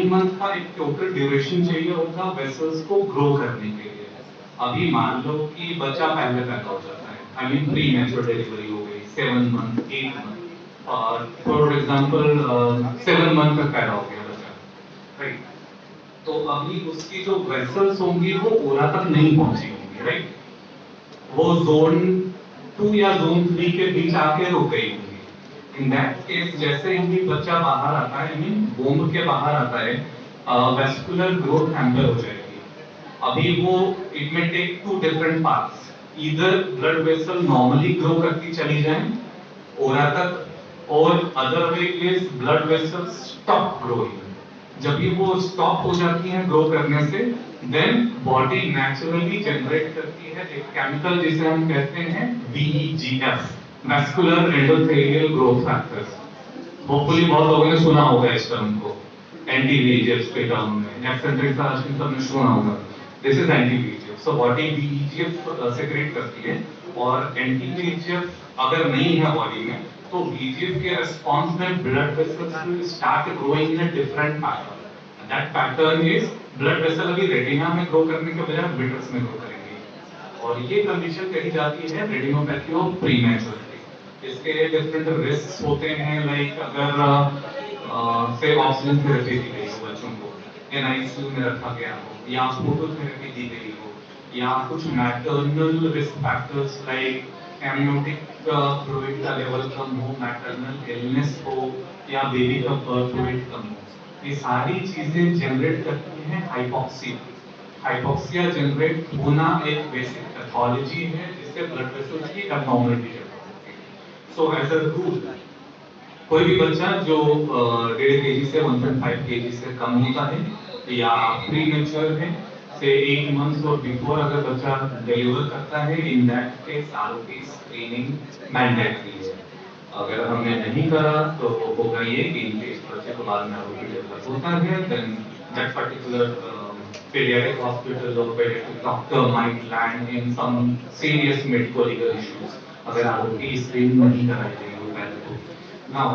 9 month का एक total duration चाहिए होता वेसल्स को ग्रो करने के लिए। अभी मान लो कि बच्चा पहले पैदा हो जाता है, I mean pre mature delivery हो गई, 7 मंथ 8 मंथ, और फॉर एग्जाम्पल 7 मंथ तक पैदा हो गया बच्चा, राइट। तो अभी उसकी जो वेसल्स होंगी वो ओरा तक नहीं पहुंची होंगी, राइट। वो जोन 2 या जोन 3 के बीच आके रुक गई होंगी। इन दैट केस जैसे ही बच्चा बाहर आता है, आई मीन वोम्ब के बाहर आता है, वेस्कुलर ग्रोथ हैम्पर हो जाएगी। अभी वो इट में take 2 different paths, either blood vessel normally grow करती चली जाए ओरा तक, और other way is blood vessel stop growing. जब भी वो स्टॉप हो जाती है ग्रो करने से, देन बॉडी नेचुरली जनरेट करती है एक केमिकल जिसे हम कहते हैं VEGF, vascular endothelial growth factors. Hopefully बहुत लोगों ने सुना होगा इस टर्म को, एंटी VEGF के टर्म में, एक्सेंट्रिक साजिश सबने सुना होगा। This is anti VEGF। So body VEGF secrete करती है, और एंटी VEGF अगर नहीं है बॉडी में, तो VEGF के रिस्पॉन्स में blood vessels will start growing in a different pattern. That pattern is blood vessel अभी रेटिना में ग्रो करने के बजाय विट्रस में ग्रो करेंगे, और ये कंडीशन कही जाती है रेटिनोपैथी ऑफ प्रीमैच्योरिटी। इसके डिफरेंट रिस्क होते हैं, लाइक अगर से ऑक्सीजन थेरेपी दी गई हो बच्चों को, NICU में रखा गया हो, या फोटोथेरेपी दी गई हो, या कुछ maternal risk factors like amniotic fluid का लेवल कम हो, मैटरनल इलनेस हो, या बेबी का बर्थ वेट कम हो, ये सारी चीजें जनरेट करती हैं हाइपॉक्सिया। हाइपॉक्सिया जनरेट होना एक बेसिक पैथोलॉजी है जिससे ब्लड वेसल्स की एबनॉर्मलिटी डेवलप होती है। सो एज अ रूल, कोई भी बच्चा जो 1.5 kg से 1.5 kg से कम होता है, या प्री मेच्योर है, से 8 मंथ्स और बिफोर अगर बच्चा डिलीवर करता है, in that case ROP screening mandatory है। अगर हमने नहीं करा तो होगा ये कि इनके इस बच्चे को बाद में ROP डेवलप होता है, then that particular pediatric hospital or pediatric doctor might land in some serious medical legal issues अगर ROP स्क्रीनिंग नहीं कराई गई हो पहले तो। Now,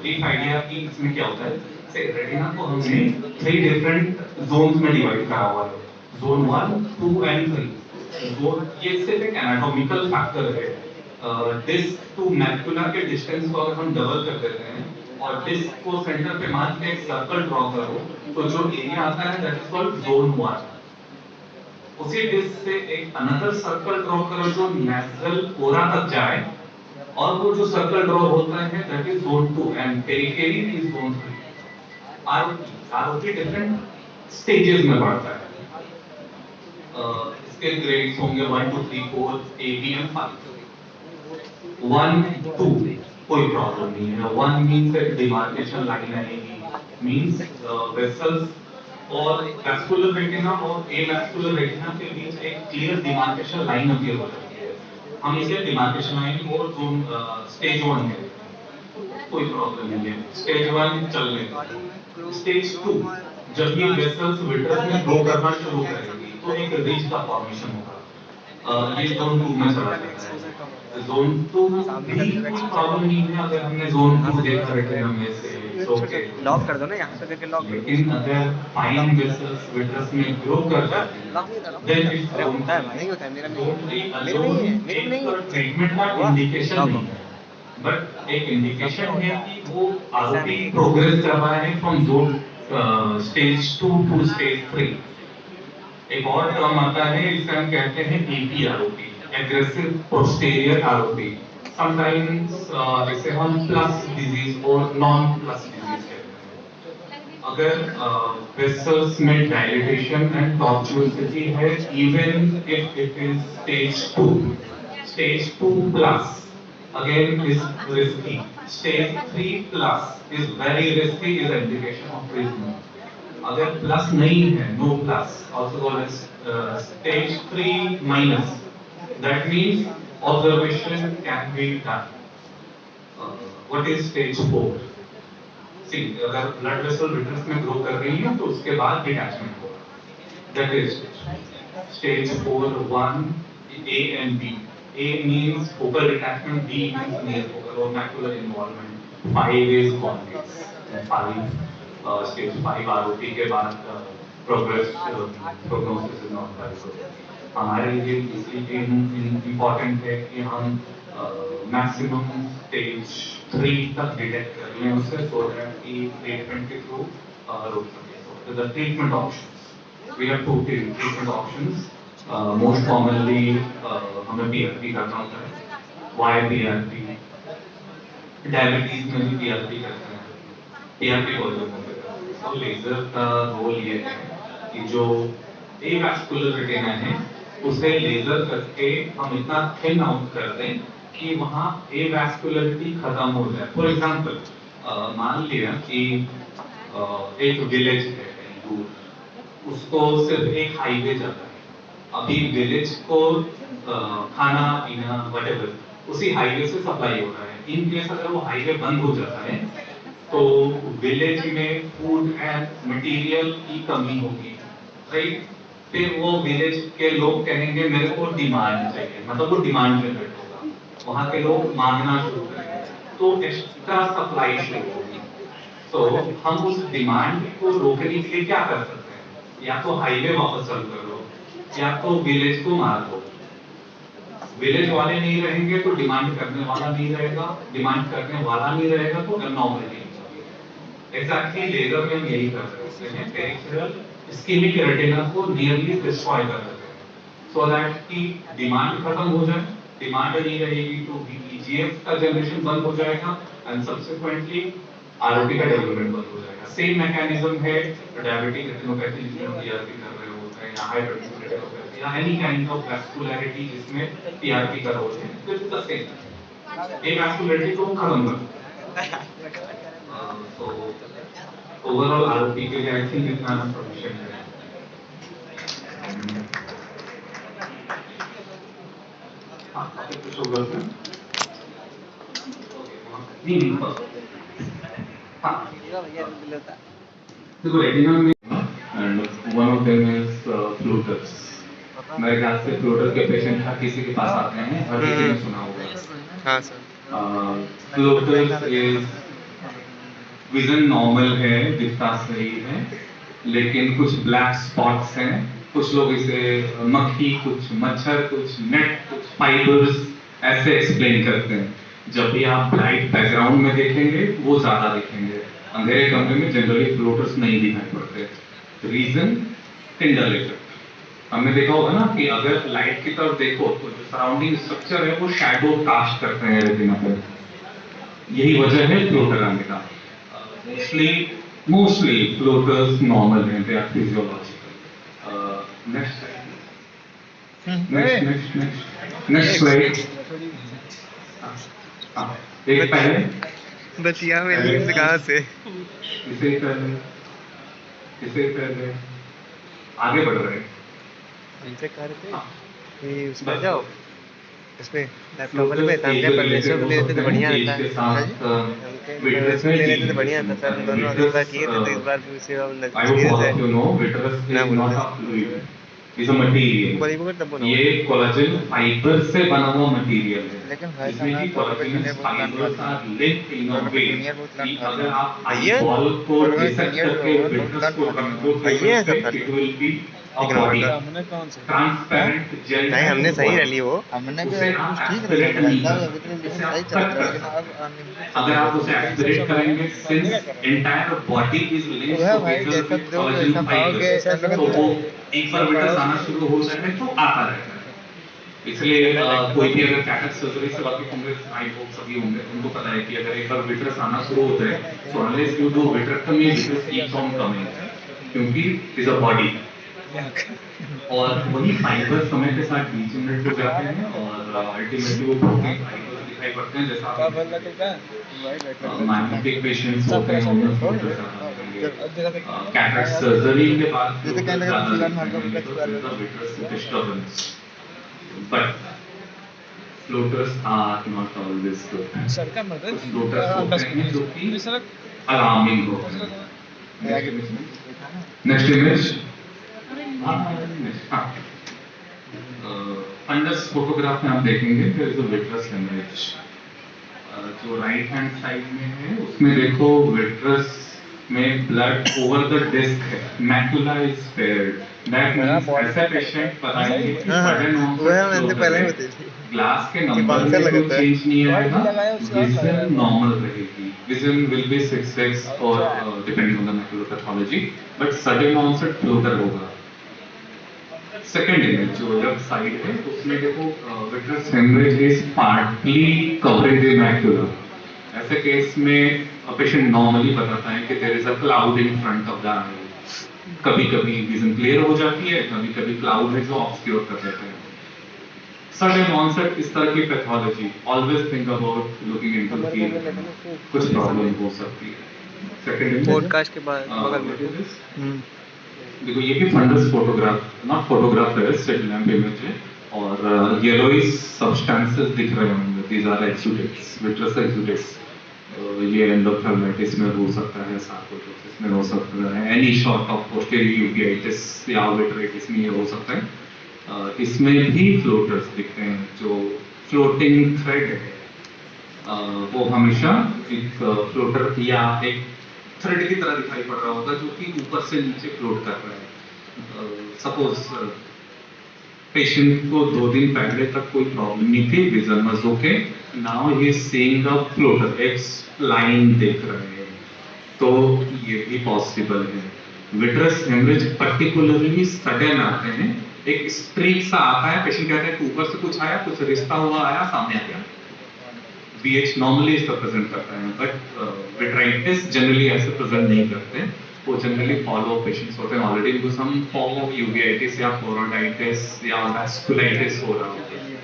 ब्रीफ आइडिया कि इसमें क्या होता है, से रेटिना को हमने 3 डिफरेंट जोन्स में डिवाइड करा हुआ है, जोन 1, 2 एंड 3। जोन ये सिर्फ एक एनाटॉमिकल फैक्टर है। डिस्क टू मैकुला के डिस्टेंस को अगर हम डबल कर देते हैं और डिस्क को सेंटर पे मान के एक सर्कल ड्रॉ करो, तो जो एरिया आता है दैट इज कॉल्ड जोन 1। उसी डिस्क से एक अनदर सर्कल ड्रॉ करो जो नेजल ओरा तक जाए, और वो जो सर्कल ड्रॉ होता है that is zone 2, and periphery is zone 3। ROP different stages में बढ़ता है। इसके ग्रेड्स होंगे 1 2 3 4 A B and 5। 1 2 कोई प्रॉब्लम नहीं है। 1 मींस एक डिमार्केशन लाइन आएगी, मींस वेसल्स और वैस्कुलर रेटिना और एवैस्कुलर रेटिना के बीच एक क्लियर डिमार्केशन लाइन अपीयर हो जाती है। हम इसे डिमार्केशन लाइन और जोन स्टेज 1 कहते हैं, कोई प्रॉब्लम नहीं है। स्टेज 1 चलने का। स्टेज 2, जब ये वेसल्स विट्रस में ग्रो करना शुरू करेंगी तो एक रिज का फॉर्मेशन होगा। ये जोन 2 में चला जाता है। जोन 2 भी कोई प्रॉब्लम नहीं है अगर हमने जोन 2 देखा रेटिना में से, ओके लॉक कर दो ना, यहाँ से करके लॉक। लेकिन अगर फाइन वेसल्स विट्रस में ग्रो कर जाती है देन इट्स जोन 3। एक ट्रीटमेंट का इंडिकेशन नहीं है, बट एक इंडिकेशन है कि वो आरओपी प्रोग्रेस कर रहा है from zone stage 2 to stage 3। एक और टर्म आता है, इसे हम कहते हैं APROP, aggressive posterior ROP. Sometimes इसे हम प्लस डिजीज और नॉन प्लस डिजीज कहते हैं। अगर वेसल्स में डायलेटेशन एंड टॉर्चुओसिटी है, even if it is stage 2 plus again is risky. Stage 3 plus is very risky, is indication of treatment. अगर plus नहीं है, no plus, also called as stage 3 minus, that means observation can be done. What is stage 4? See, अगर blood vessel vitreous में grow कर रही है तो उसके बाद डिटैचमेंट होगा, that is stage 4 1 A and B. A means focal detachment, B means near focal or macular involvement, 5 is convex, 5 stage 5 ROP के बाद prognosis is not very good. हमारे लिए इसलिए इम्पोर्टेंट है कि हम मैक्सिमम स्टेज 3 तक डिटेक्ट कर लें उससे, सो दैट कि ट्रीटमेंट के थ्रू रोक सकें। तो the treatment options, we have 2 treatment options. Most commonly हमें पीआरपी करना होता है। Y PRP? डायबिटीज में भी पीआरपी करते हैं। पीआरपी तो लेजर का रोल ये है कि जो एवास्कुलर रेटिना है उसे लेजर करके हम इतना थिन आउट कर दें कि वहाँ एवास्कुलरिटी खत्म हो जाए। फॉर एग्जाम्पल, मान लिया कि एक विलेज है कहीं दूर, उसको सिर्फ एक हाईवे जाता है। अभी विलेज को खाना पीना वटेवर उसी हाईवे से सप्लाई हो रहा है। इन केस अगर वो हाईवे बंद हो जाता है तो विलेज में फूड एंड मटेरियल की कमी होगी, राइट? फिर वो विलेज के लोग कहेंगे मेरे को डिमांड चाहिए, मतलब वो डिमांड जनरेट होगा, वहां के लोग मांगना शुरू करेंगे, तो एक्स्ट्रा सप्लाई शुरू होगी। तो हम उस डिमांड को रोकने के लिए क्या कर सकते हैं? या तो हाईवे वापस चालू कर लो, या तो विलेज को मार दो। विलेज वाले नहीं रहेंगे तो डिमांड करने वाला नहीं रहेगा, डिमांड करने वाला नहीं रहेगा तो एब्नॉर्मलिटी। एग्जैक्टली लेजर में हम यही कर सकते हैं, पेरिफेरल इस्केमिक रेटिना को नियरली डिस्ट्रॉय कर देते हैं, सो दैट की डिमांड खत्म हो जाए। डिमांड नहीं रहेगी तो बीईजीएफ का जनरेशन बंद हो जाएगा एंड सब्सिक्वेंटली आरओटी का डेवलपमेंट बंद हो जाएगा। सेम मैकेनिज्म है डायबिटिक रेटिनोपैथी जिसमें पीआरपी कर रहे होते हैं, या हाइपरटेंसिव रेटिनोपैथी, या एनी काइंड ऑफ वैस्कुलरिटी जिसमें पीआरपी का रोल है, दिस इज द सेम। एक वैस्कुलरिटी को खत्म कर तो ओवरऑल आरओपी के लिए आई थिंक इतना सफिशिएंट है। शुगर से नहीं हाँ देखो रेटिना में and one of them is floaters. मेरे ख्याल से फ्लोटर के पेशेंट हर किसी के पास आते हैं, हर किसी ने सुना होगा। हाँ sir. Floaters is vision normal है, दिखता सही है, लेकिन कुछ ब्लैक स्पॉट्स हैं। कुछ लोग इसे मक्खी, कुछ मच्छर, कुछ नेट, कुछ फाइबर्स ऐसे एक्सप्लेन करते हैं। जब भी आप ब्राइट बैकग्राउंड में देखेंगे वो ज्यादा दिखेंगे, अंधेरे कमरे में जनरली फ्लोटर्स नहीं दिखाई पड़ते। Reason Tyndall effect. हमने देखा होगा ना कि अगर लाइट की तरफ देखो तो जो सराउंडिंग स्ट्रक्चर है वो शैडो कास्ट करते हैं रेटिना पर। यही वजह है फ्लोटर आने का। Mostly floaters normal and they are physiological. Next slide. Next slide. एक पहले बतिया में नींद कहाँ से? इसे पहले आगे बढ़ रहे हैं। हमसे कह रहे थे कि उसमें जाओ, इसमें लैपटॉप वाले में ताम के परमेश्वर को ले लेते तो बढ़िया रहता है। परमेश्वर ले लेते तो बढ़िया रहता सर, हम दोनों अगली बार किए थे तो इस बार भी उसे ना बोलो is a material. बड़ी बगड़ तब बोलो। ये कोलाजन फाइबर से बना हुआ मटेरियल है, लेकिन भाई इसमें की collagen fibres are linked in a way कि अगर आप आइए बॉल को डिसेक्ट करके विट्रस को कंट्रोल करेंगे it will be a body transparent gel. नहीं हमने सही रही वो, हमने भी ठीक रहा सही चल रहा है। अगर आप उसे एक्सप्रेस करेंगे since entire body is linked to collagen fibre, तो वो एक बार विट्रस आना शुरू हो जाए तो आता रहता है। इसलिए कोई भी अगर कैटरेक्ट सर्जरी से वाकिफ होंगे, आई होप सभी होंगे, उनको पता है कि अगर एक बार विट्रस आना शुरू होता है तो unless you do vitrectomy vitreous keeps on coming, क्योंकि इज अ बॉडी और वही फाइबर समय के साथ डीजेनरेट हो जाते हैं और अल्टीमेटली वो प्रोटीन फाइबर दिखाई पड़ते हैं। जैसा मायोपिक पेशेंट्स होते हैं उनमें कैटरेक्ट सर्जरी के बाद disturbance, but floaters are not always good. Floaters होते हैं जो कि अलार्मिंग होते हैं। Next image. फंडस फोटोग्राफ में आप देखेंगे there is a vitreous haemorrhage. जो राइट हैंड साइड में है उसमें देखो विट्रस में ब्लड ओवर द डिस्क है, macula is spared, that means ऐसे पेशेंट बताएंगे कि सडन ऑनसेट पहले ही फ्लोटर होती थी ग्लास के कि नंबर बाउंसर में कोई लगाता है। चेंज नहीं आएगा, विजन नॉर्मल रहेगी, विजन विल बी 6x और depending on the macular pathology, but sudden onset floater होगा। सेकेंड इमेज जो लेफ्ट साइड है उसमें देखो vitreous haemorrhage is partly covering the macula. ऐसे केस में पेशेंट नॉर्मली बताता है कि there is a cloud in front of the eye. कभी कभी विजन क्लियर हो जाती है, कभी कभी क्लाउड है जो ऑब्सक्योर कर देते हैं। सडन ऑनसेट इस तरह की pathology always think about looking into the कुछ प्रॉब्लम हो सकती है। सेकंड पॉडकास्ट के बाद बगल में देखो ये भी फंडस फोटोग्राफ, नॉट फोटोग्राफ है, स्टिल लैम्प इमेज है और येलोइश सब्सटेंसेस दिख रहे होंगे, these are exudates, vitreous exudates. ये एंडोथर्माइटिस में हो सकता है, सार्कोइडोसिस में हो सकता है, एनी सॉर्ट ऑफ पोस्टीरियर यूवेटिस या विट्रेटिस में ये हो सकता है। इसमें भी फ्लोटर्स दिखते हैं, जो फ्लोटिंग थ्रेड है वो हमेशा एक फ्लोटर या एक थ्रेड की तरह दिखाई पड़ रहा होगा जो कि ऊपर से नीचे फ्लोट कर रहा है। सपोज पेशेंट को 2 दिन पहले तक कोई प्रॉब्लम नहीं थी, vision was okay, now he is seeing a floater, एक लाइन देख रहे हैं, तो ये भी पॉसिबल है। विट्रस हेमरेज पर्टिकुलरली सडन आते हैं, एक स्ट्रीक सा आता है, पेशेंट कहता है कि ऊपर से कुछ आया, कुछ रिश्ता हुआ आया, सामने आ गया। BH नॉर्मली इसका प्रेजेंट करता है, बट विट्राइटिस जनरली ऐसे प्रेजेंट नहीं करते, वो जनरली फॉलो पेशेंट्स होते हैं ऑलरेडी इनको सम फॉर्म ऑफ यूवेटिस या कोरोनाइटिस या वैस्कुलाइटिस हो रहा होता है।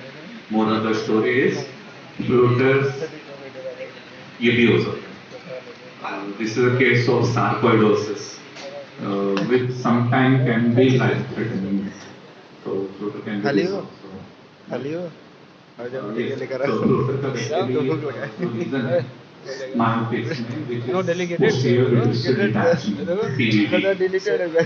More of the story is floaters ये भी हो सकता है। This is a case of sarcoidosis which sometime can be life threatening, so floater can be खाली this हो also. खाली हो और जब Yes, टीके लेकर so floater का basically भूख लगा reason है myopics में, which No is delegated. posterior vitreous detachment, PVD. Deleted हो गया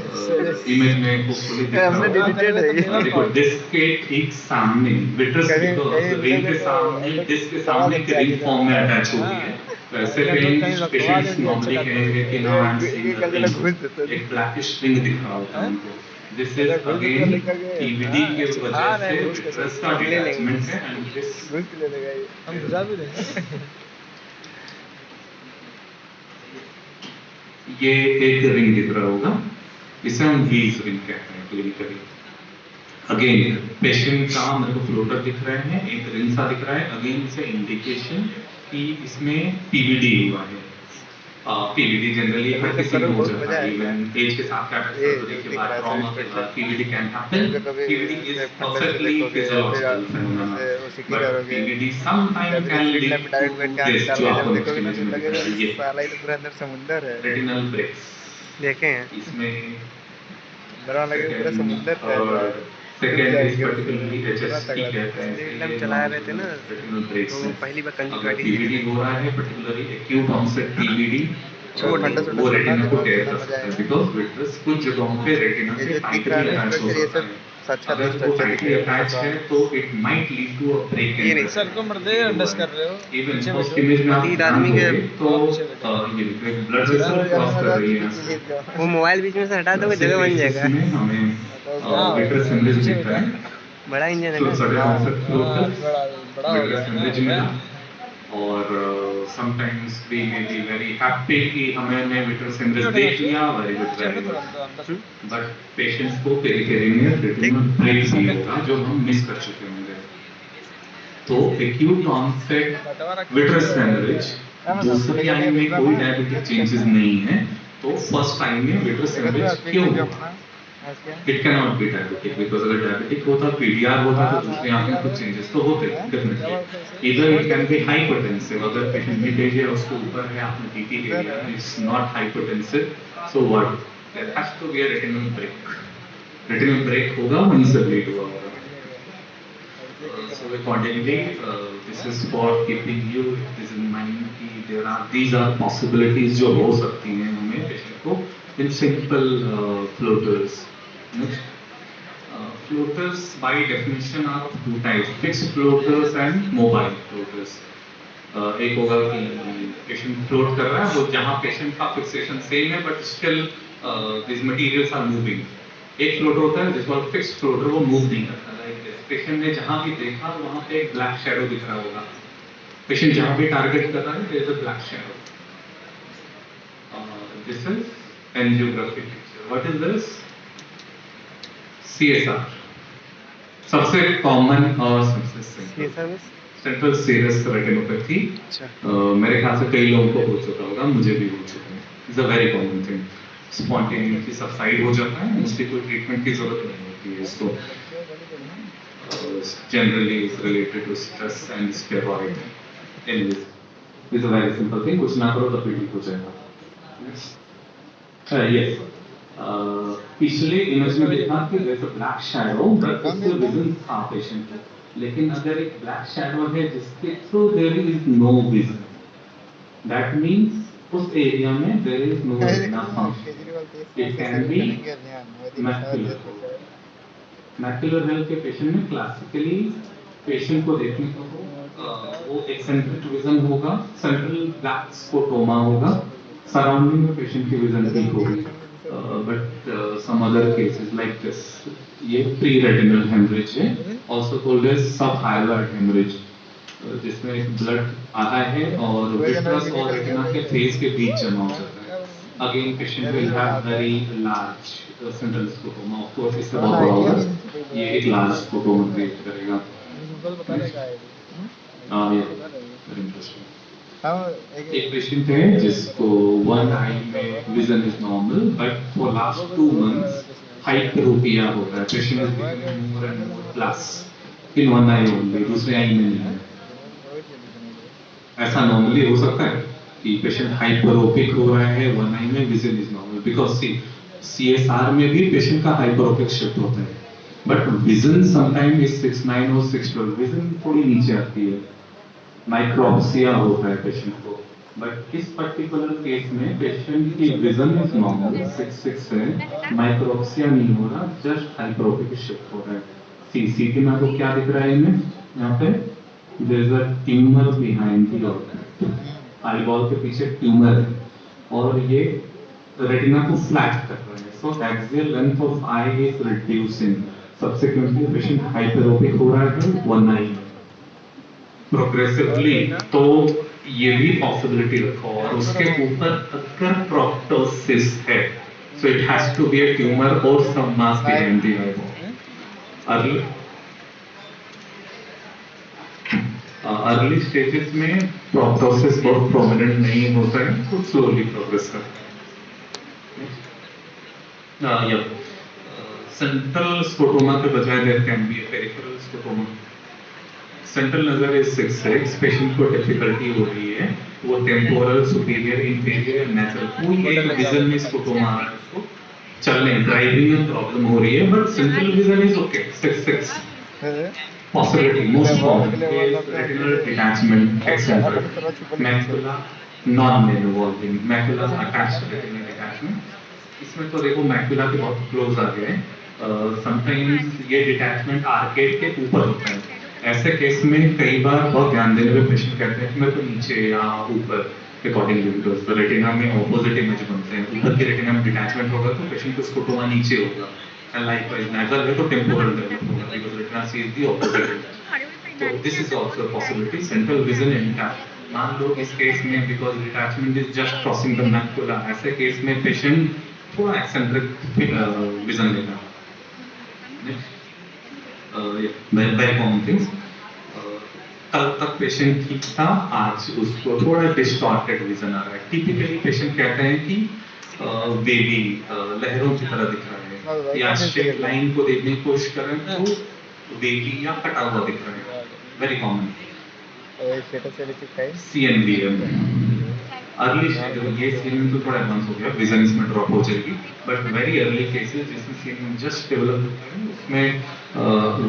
इमेज में hopefully दिख रहा हमने होगा। डिलीटेड है ये। देखो डिस्क के ठीक सामने विट्रस कहीं- देखो कहीं रिंग के तो सामने, अंदर डिस्क के सवाल सामने है एक क्या रिंग कि फॉर्म में हाँ। अटैच होती है। हाँ। वैसे कहीं लगवा पेशेंट्स देंगे, नॉर्मली अच्छा कहेंगे कि नाउ आई एम सीइंग ये कल जरा घुस देता है। एक ब्लैकिश रिंग दिख रहा होता है उनको। दिस इज अगर घुस देता अगेन लेकर गए, PVD हाँ, के अच्छा, वजह हाँ, से नहीं, विट्रस का ले लेंगे। डिटैचमेंट है एंड दिस घुस के ले लेगा ये। हम घुसा भी देंगे। ये एक रिंग दिख रहा होगा, इसे हम वीज रिंग कहते हैं क्लिनिकली। अगेन पेशेंट का मेरे को फ्लोटर दिख रहे हैं, एक रिंग सा दिख रहा है, अगेन इसे इंडिकेशन कि इसमें PVD हुआ है। PVD जनरली हर किसी में हो जाता है, इवन एज के साथ सर्जरी के बाद, ट्रॉमा के बाद PVD can happen. PVD is perfectly physiological phenomena, but PVD sometime can lead to this जो आपको नेक्स्ट इमेज में दिख रहा है, ये साला ये तो पूरा अंदर समुंदर है। Retinal breaks. देखे हैं इसमें बड़ा लगे पूरा समुंदर है। और सेकेंड इज पर्टिकुलरली HSP कहते हैं, एकदम चला रहे थे ना, रेटिनल ब्रेक्स तो पहली बार अगर कंजक्टिवाइटिस PVD हो रहा है, पर्टिकुलरली एक्यूट ऑनसेट PVD, वो ठंडा से वो ठंडा रेटिना को ठंडा टेयर ठंडा कर मजा सकता है, आएगा। बिकॉज विट्रस कुछ जगहों पे रेटिना ये से जो दिख टाइटली रहा है ना, अटैच हो इसमें ये सकता सब है। सच्चा अगर वो स्ट्रक्चर टाइटली अटैच है तो it might lead to a break ये इन नहीं, सर को मर्दे अंडस कर रहे हो। इवन पीछे फर्स्ट बैठो। इमेज में आप तीन ध्यान आदमी के दोगे तो पीछे बैठो। ये ब्लड वेसल क्रॉस कर रही है। वो मोबाइल बीच में से हटा दोगे जगह बन जाएगा। इसमें हमें विट्रस हेमरेज दिख रहा है, बड़ा इंजन है तो ना। सडन ऑनसेट हाँ, फ्लोटर बड़ा हो विट्रस हेमरेज गया मिला, और sometimes we may be very happy कि हमने विट्रस हेमरेज देख लिया, very good very good, but patients को पेरिफेरी में रेटिनल ब्रेक भी होगा जो हम मिस कर चुके होंगे। तो एक्यूट ऑनसेट विट्रस हेमरेज, दूसरी आई में कोई डायबिटिक चेंजेस नहीं है, तो फर्स्ट आई में विट्रस हेमरेज क्यों हुआ? It can not be diabetic, because अगर डायबिटिक होता, PDR होता, तो दूसरी आंख में कुछ चेंजेस तो होते डेफिनेटली। इधर इट कैन बी हाइपरटेंसिव, अगर पेशेंट मिड एज है, उसको ऊपर है, आपने BP ले लिया, it's not hypertensive, so what, there has to be a retinal break. Retinal break होगा, वहीं से ब्लीड हुआ होगा। So accordingly, this is for keeping you this in mind कि these are possibilities जो हो सकती हैं हमें पेशेंट को in simple floaters. Next, floaters by definition are of two types: fixed floaters and mobile floaters. एक होगा कि पेशेंट फ्लोट कर रहा है, वो जहाँ पेशेंट का फिक्सेशन सेम है but still this materials are moving. एक फ्लोटर होता है जिसको फिक्स्ड फ्लोटर, वो मूव नहीं करता। लाइक पेशेंट ने जहाँ भी देखा वहाँ पे एक ब्लैक शैडो दिख रहा होगा, पेशेंट जहाँ भी टारगेट कर रहा है there is a black shadow. This is angiographic picture. What is this? CSR, सबसे कॉमन और सबसे सिंपल सेंट्रल सीरस रेटिनोपैथी। मेरे ख्याल से कई लोगों को हो चुका होगा, मुझे भी हो चुका है। It's a very common thing. Spontaneously subside हो जाता है, मोस्टली कोई ट्रीटमेंट की जरूरत नहीं होती है इसको। Generally is related to stress and steroid. Anyways this a very simple thing, कुछ ना करो तो फिर ठीक हो जाएगा। यस, पिछले इमेज में देखा कि there is a black shadow, but उससे विजन था पेशेंट को। लेकिन अगर एक ब्लैक शैडो है जिसके through there is no vision, that means उस एरिया में there is no retina function. It can be macular. Macular health के पेशेंट में क्लासिकली पेशेंट को देखने को वो एक्सेंट्रिक विजन होगा, सेंट्रल ब्लैक स्कोटोमा होगा, सराउंडिंग में पेशेंट की विजन ठीक होगी। But some other cases like this, ये प्री रेटिनल हेमरेज है, आल्सो कॉल्ड एज सब हाइलाइट हेमरेज, जिसमें ब्लड आता है और विट्रस और रेटिना के फेस के बीच जमा हो जाता है। Again patient will have very large central scotoma, of course इससे बहुत बड़ा होगा, ये एक लार्ज स्कोटोमा क्रिएट करेगा। Very interesting. एक पेशेंट है जिसको वन आई में vision is normal, but for last 2 months hyperopia हो रहा है। Patient is becoming more and more plus in one I only, दूसरे आई में नहीं है। ऐसा नॉर्मली हो सकता है कि पेशेंट हाइपरोपिक हो रहा है, वन आई में vision is normal, because CSR में भी पेशेंट का हाइपरोपिक शिफ्ट होता है, बट विजन समटाइम इज 6/9 और 6/12, विजन थोड़ी नीचे आती है, माइक्रोप्सिया होता है पेशेंट को। बट इस पर्टिकुलर केस में पेशेंट की विजन इज नॉर्मल 6/6 है, माइक्रोप्सिया नहीं हो रहा, जस्ट हाइपरोपिक शिफ्ट हो रहा है। CT में आपको क्या दिख रहा है इनमें? यहाँ पे there is a tumour behind the orbit, eyeball के पीछे ट्यूमर है और ये रेटिना को फ्लैट कर रहा है। So axial length of eye is reducing, subsequently patient hyperopic हो रहा है वन आई में प्रोग्रेसिवली। तो ये भी पॉसिबिलिटी रखो, और उसके ऊपर अगर प्रोप्टोसिस है, so it has to be a tumour और some mass behind the eye. Early stages में प्रोप्टोसिस बहुत प्रोमिनेंट नहीं होता है, तो स्लोली प्रोग्रेस करता है। सेंट्रल स्कोटोमा के बजाय there can be a peripheral scotoma. Central नजर इज 6/6, पेशेंट को डिफिकल्टी हो रही है, वो टेम्पोरल, सुपीरियर, इंफीरियर, नेचुरल, कोई एक विजन में स्कोटोमा आ रहा है, उसको चलने ड्राइविंग में प्रॉब्लम हो रही है, but central vision is okay. 6/6 possibility most common is retinal detachment eccentric, macula non-involving, macula attached retinal detachment। इसमें तो देखो मैक्युला के बहुत क्लोज आ गए हैं। समटाइम्स ये डिटैचमेंट आर्केड के ऊपर होता है। ऐसे केस में कई बार बहुत ध्यान देने में पेशेंट कहते हैं कि मैं तो नीचे या ऊपर, अकॉर्डिंगली बिकॉज रेटिना में ऑपोजिट इमेज बनते हैं। ऊपर की रेटिना में डिटैचमेंट होगा तो पेशेंट को स्कोटोमा नीचे होगा, and likewise nasal है तो temporal develop होगा because retina sees the opposite। तो this is also a possibility, central vision intact। मान लो इस केस में because detachment is just crossing the macula, ऐसे केस में पेशेंट थोड़ा eccentric vision लेगा। very common things। कल तक पेशेंट ठीक था, आज उसको थोड़ा डिस्टॉर्टेड विजन आ रहा है। टिपिकली पेशेंट कहते हैं कि बेबी लहरों की तरह दिख रहा है, या स्ट्रेट लाइन को देखने की कोशिश कर रहे हैं तो बेबी या कटा हुआ दिख रहा है। Very common. CNVM early stage, ये CNVM तो थोड़ा एडवांस हो गया, विजन इसमें ड्रॉप हो जाएगी, बट वेरी अर्ली केसेस जिसमें CNVM जस्ट डेवलप होता है उसमें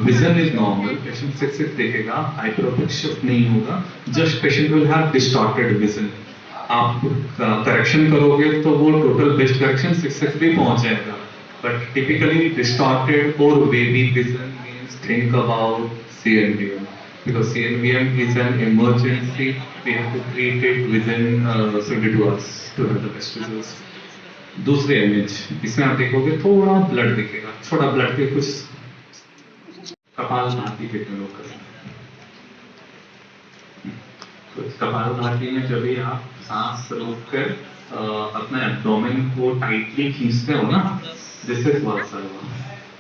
विजन इज नॉर्मल, पेशेंट 6/6 देखेगा, हाइपरोपिक शिफ्ट नहीं होगा, just patient will have distorted vision. आप करेक्शन करोगे तो वो टोटल बेस्ट करेक्शन 6/6 भी पहुंच जाएगा, बट टिपिकली डिस्टॉर्टेड और wavy vision means think about CNVM। because CNVM is an emergency. We have to treat it within 72 hours to have the best results. दूसरे image इसमें आप देखोगे थोड़ा ब्लड दिखेगा, थोड़ा ब्लड के कुछ कपाल भाती कितने लोग करेंगे। तो कपाल भाती में जब भी आप सांस रोककर अपने एब्डोमेन को टाइटली खींचते हो ना, this is Valsalva.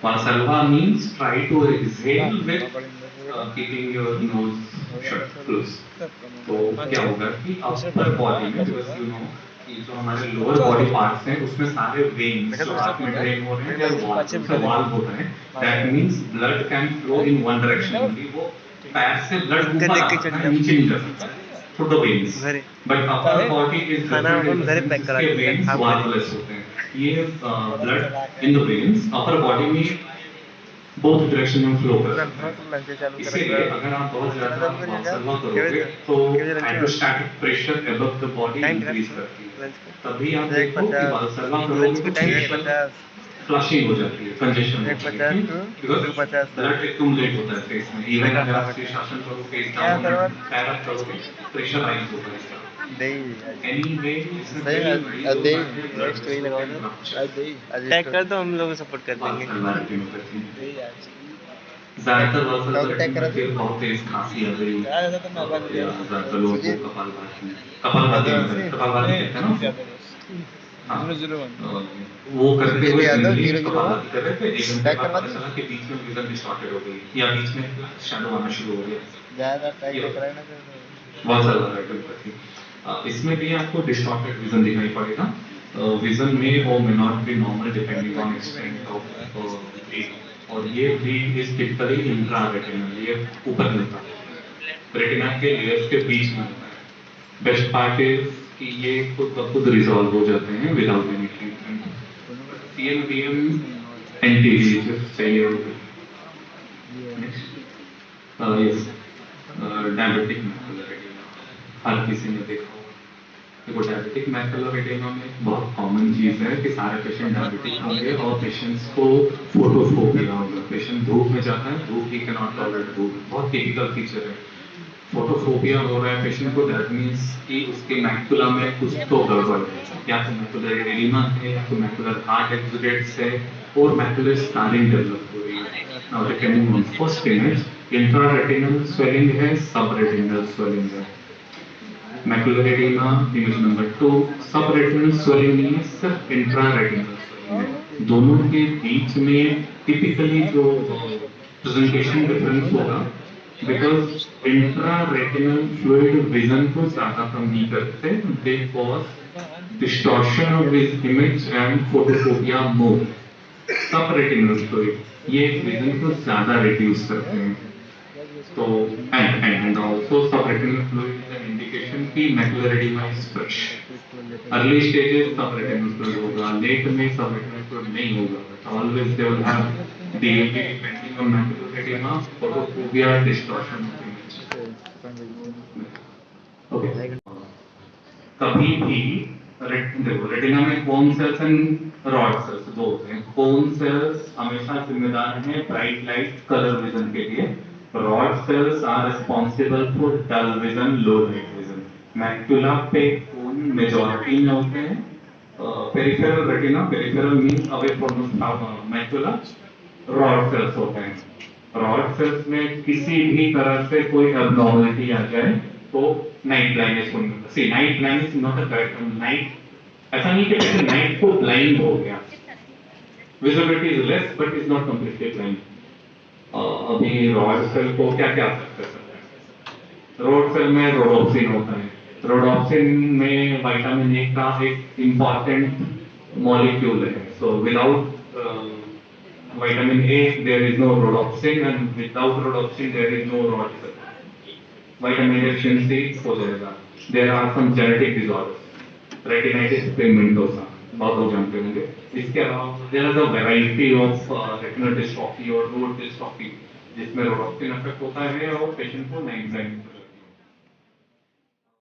Valsalva means try to exhale with keeping your nose shut close. तो क्या होगा कि अपर बॉडी में बिकॉज़ यू नो कि जो हमारे लोअर बॉडी पार्ट्स हैं उसमें सारे वेन्स जो हाथ में ड्रेन हो रहे हैं वो वाल्व होता है। That means blood can flow in one direction only. वो पैर से ब्लड ऊपर आता है, नीचे नहीं जा सकता through the veins. But upper body is के वेन्स वाल्वलेस होते हैं। ये blood in the veins upper body में बोथ डायरेक्शन में फ्लो करता है। इसीलिए अगर आप बहुत ज्यादा वालसल्वा करोगे तो hydrostatic pressure above the body increase करती है। तभी आप देखो कि वालसल्वा करोगे तो फ्लशिंग हो जाती है, कंजेशन हो जाती है, बिकॉज़ ब्लड एक्यूमुलेट होता है फेस में। इवन अगर आप शीर्षासन करो, फेस डाउन पैर अप करोगे, प्रेशर राइज होता है इसका। एनीवे नेक्स्ट वही लगाओ ना, टैग कर दो, हम लोग सपोर्ट कर देंगे। ज्यादातर वालसल्वा के बहुत तेज खांसी आ गई, ज्यादातर लोगों को कपालभाति कहते हैं ना। हाँ, वो करते हुए कपालभाति कर रहे थे, 1 घंटे बाद पता चला कि बीच में विजन डिस्टॉर्टेड हो गई या बीच में शैडो आना शुरू हो गया। ज्यादा टाइट कराए ना वालसल्वा इसमें भी आपको डिस्टॉर्टेड विजन दिखाई पड़ेगा। विजन में और may not be normal depending on extent of और ये bleed is typically intra retinal, ये ऊपर मिलता है रेटिना के लेयर्स के बीच में होता है। बेस्ट पार्ट इज कि ये खुद ब खुद रिजॉल्व हो जाते हैं without any treatment. CNVM anti चाहिए होगा। यस, डायबिटिक मैकुलर एडिमा हर किसी ने देखा होगा। देखो डायबिटिक मैकुलर एडिमा में बहुत कॉमन चीज़ है कि सारे पेशेंट डायबिटिक होंगे और पेशेंट्स को फोटोफोबिया होगा। पेशेंट धूप में जाता है, धूप ही कैन नॉट टॉलरेट धूप, बहुत टिपिकल फीचर है। फोटोफोबिया हो रहा है पेशेंट को, दैट मींस कि उसके मैकुला में कुछ तो गड़बड़ है, या तो मैकुलर एडिमा है या तो मैकुलर हार्ट एक्सीडेंट्स है और मैकुलर स्कारिंग डेवलप हो रही है। Now depending on first image, intraretinal swelling है, सबरेटिनल स्वेलिंग है। Macular oedema image number 2, subretinal swelling नहीं है, सिर्फ इंट्रारेटिनल स्वेलिंग है। दोनों के बीच में टिपिकली जो प्रेजेंटेशन डिफरेंस होगा, बिकॉज इंट्रारेटिनल फ्लूइड विजन को ज्यादा कम नहीं करते, they cause distortion of this image and photophobia more. Subretinal fluid ये विजन को ज्यादा रिड्यूस करते हैं। तो and also subretinal fluid is an indication कि macular oedema is fresh. Early stages subretinal fluid होगा, लेट में सबरेटिनल फ्लूइड नहीं होगा। Always they will have DLT depending on macular oedema, photophobia, distortion of image. Okay, कभी भी retina में cone cells and rod sales दो होते हैं। कोन सेल्स हमेशा जिम्मेदार हैं ब्राइट लाइट कलर विजन के लिए, rod cells are responsible for dull vision, low light vision. Macula पे कोन मेजॉरिटी में होते हैं। Peripheral retina, peripheral means away from macula, rod cells होते हैं। रॉड सेल्स में किसी भी तरह से कोई एब्नॉर्मलिटी आ जाए तो नाइट ब्लाइंडनेस हो सकता है। See night blindness is not a correct term. Night ऐसा नहीं कि जैसे नाइट को ब्लाइंड हो गया, visibility is less but is not completely blind. अभी रॉड सेल को क्या क्या कर सकते हैं? रॉड सेल में रोडोप्सिन होता है। रोडोप्सिन में विटामिन ए का एक इंपॉर्टेंट मॉलिक्यूल है। So without vitamin A there is no rhodopsin, and without rhodopsin there is no rod cell. Vitamin A deficiency हो जाएगा। There are some genetic disorders, retinitis pigmentosa, बहुत लोग जानते होंगे। इसके अलावा there is a variety of retinal dystrophy और road dystrophy जिसमें rhodopsin अफेक्ट होता है और पेशेंट को नाइट ब्लाइंड